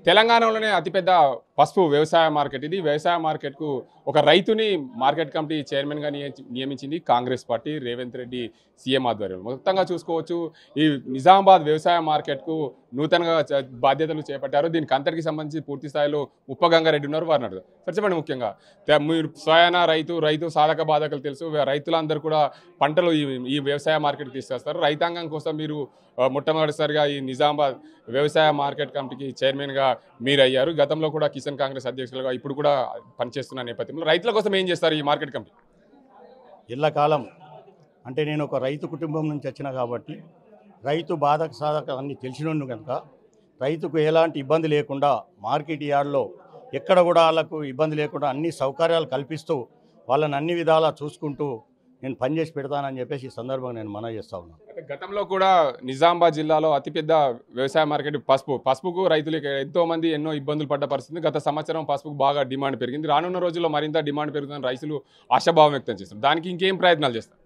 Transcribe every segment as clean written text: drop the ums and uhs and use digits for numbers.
తెలంగాణలోనే అతిపెద్ద పసుపు వ్యవసాయ మార్కెట్ ఇది. వ్యవసాయ మార్కెట్కు ఒక రైతుని మార్కెట్ కమిటీ చైర్మన్గా నియమించింది కాంగ్రెస్ పార్టీ, రేవంత్ రెడ్డి సీఎం ఆధ్వర్యంలో. మొత్తంగా చూసుకోవచ్చు, ఈ నిజామాబాద్ వ్యవసాయ మార్కెట్కు నూతనంగా బాధ్యతలు చేపట్టారు. దీనికి అంతటికి సంబంధించి పూర్తి స్థాయిలో ఉప్పగంగారెడ్డి ఉన్నారు, వారిని అడుగుతారు. సార్ చెప్పండి, ముఖ్యంగా మీరు స్వయాన రైతు సాధక బాధకులు తెలుసు, రైతులందరూ కూడా పంటలు ఈ వ్యవసాయ మార్కెట్కి తీసుకొస్తారు. రైతాంగం కోసం మీరు మొట్టమొదటిసారిగా ఈ నిజామాబాద్ వ్యవసాయ మార్కెట్ కమిటీకి చైర్మన్గా మీరు అయ్యారు. గతంలో కూడా కిసాన్ కాంగ్రెస్ అధ్యక్షులుగా ఇప్పుడు కూడా పనిచేస్తున్న నేపథ్యంలో రైతుల కోసం ఏం చేస్తారు ఈ మార్కెట్ కమిటీ? ఇళ్ళకాలం అంటే నేను ఒక రైతు కుటుంబం నుంచి వచ్చిన కాబట్టి రైతు బాధక సాధక అన్ని తెలిసినోడు కనుక రైతుకు ఎలాంటి ఇబ్బంది లేకుండా మార్కెట్ యార్డ్లో ఎక్కడ కూడా వాళ్ళకు ఇబ్బంది లేకుండా అన్ని సౌకర్యాలు కల్పిస్తూ వాళ్ళని అన్ని విధాలా చూసుకుంటూ నేను పనిచేసి పెడతానని చెప్పేసి ఈ సందర్భంగా నేను మనవి చేస్తా ఉన్నాను. గతంలో కూడా నిజామాబాద్ జిల్లాలో అతిపెద్ద వ్యవసాయ మార్కెట్ పసుపుకు రైతులకు ఎంతోమంది ఎన్నో ఇబ్బందులు పడ్డ పరిస్థితి. గత సంవత్సరం పసుపుకు బాగా డిమాండ్ పెరిగింది. రానున్న రోజుల్లో మరింత డిమాండ్ పెరుగుతుందని రైతులు ఆశాభావం వ్యక్తం చేస్తారు. దానికి ఇంకేం ప్రయత్నాలు చేస్తారు?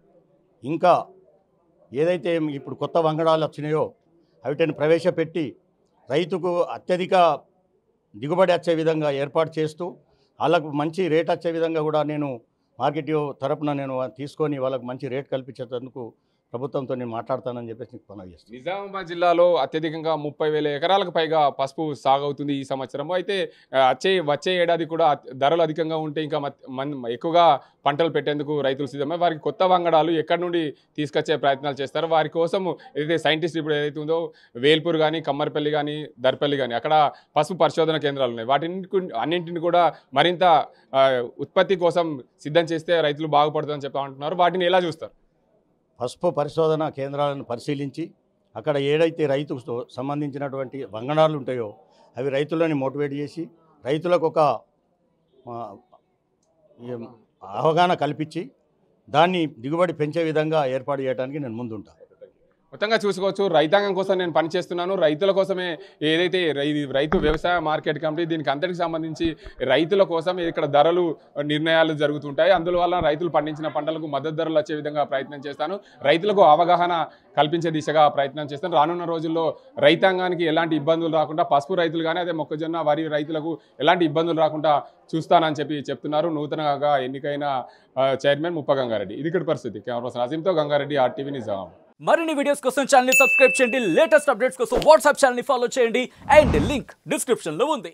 ఇంకా ఏదైతే ఇప్పుడు కొత్త వంగడాలు వచ్చినాయో వాటిని ప్రవేశపెట్టి రైతుకు అత్యధిక దిగుబడి వచ్చే విధంగా ఏర్పాటు చేస్తూ వాళ్ళకు మంచి రేట్ వచ్చే విధంగా కూడా నేను మార్కెట్ తరపున నేను తీసుకొని వాళ్ళకు మంచి రేట్ కల్పించేందుకు ప్రభుత్వంతో నేను మాట్లాడతానని చెప్పేసి నీకు మనవి చేస్తాను. నిజామాబాద్ జిల్లాలో అత్యధికంగా 30,000 ఎకరాలకు పైగా పసుపు సాగు అవుతుంది ఈ సంవత్సరం. అయితే వచ్చే ఏడాది కూడా ధరలు అధికంగా ఉంటే ఇంకా ఎక్కువగా పంటలు పెట్టేందుకు రైతులు సిద్ధమై వారికి కొత్త వంగడాలు ఎక్కడి నుండి తీసుకొచ్చే ప్రయత్నాలు చేస్తారు. వారి కోసం ఏదైతే సైంటిస్ట్ ఇప్పుడు ఏదైతే ఉందో వేల్పూర్ కానీ, కమ్మరిపల్లి కానీ, దర్పల్లి కానీ అక్కడ పసుపు పరిశోధన కేంద్రాలు ఉన్నాయి. అన్నింటిని కూడా మరింత ఉత్పత్తి కోసం సిద్ధం చేస్తే రైతులు బాగుపడుతుందని చెప్తా ఉంటున్నారు. వాటిని ఎలా చూస్తారు? పసుపు పరిశోధన కేంద్రాలను పరిశీలించి అక్కడ ఏదైతే రైతుకు సంబంధించినటువంటి వంగడాలు ఉంటాయో అవి రైతులని మోటివేట్ చేసి రైతులకు ఒక అవగాహన కల్పించి దాన్ని దిగుబడి పెంచే విధంగా ఏర్పాటు చేయడానికి నేను ముందుంటాను. మొత్తంగా చూసుకోవచ్చు, రైతాంగం కోసం నేను పనిచేస్తున్నాను, రైతుల కోసమే ఏదైతే రైతు వ్యవసాయ మార్కెట్ కమిటీ దీనికి అంతటికి సంబంధించి రైతుల కోసం ఇక్కడ ధరలు నిర్ణయాలు జరుగుతుంటాయి. అందువల్ల రైతులు పండించిన పంటలకు మద్దతు ధరలు వచ్చే విధంగా ప్రయత్నం చేస్తాను. రైతులకు అవగాహన కల్పించే దిశగా ప్రయత్నం చేస్తాను. రానున్న రోజుల్లో రైతాంగానికి ఎలాంటి ఇబ్బందులు రాకుండా పసుపు రైతులు కానీ అదే మొక్కజొన్న వరి రైతులకు ఎలాంటి ఇబ్బందులు రాకుండా చూస్తానని చెప్తున్నారు నూతనంగా ఎన్నికైన చైర్మన్ ముప్పగంగారెడ్డి. ఇది ఇక్కడ పరిస్థితి. కెమెరా పర్సన్ అజీంతో గంగారెడ్డి, RTV నిజామాబాద్. మరిన్ని వీడియోస్ కోసం ఛానల్ ని సబ్స్క్రైబ్ చేయండి, లేటెస్ట్ అప్డేట్స్ కోసం వాట్సాప్ ఛానల్ ని ఫాలో చేయండి అండ్ లింక్ డిస్క్రిప్షన్ లో ఉంది.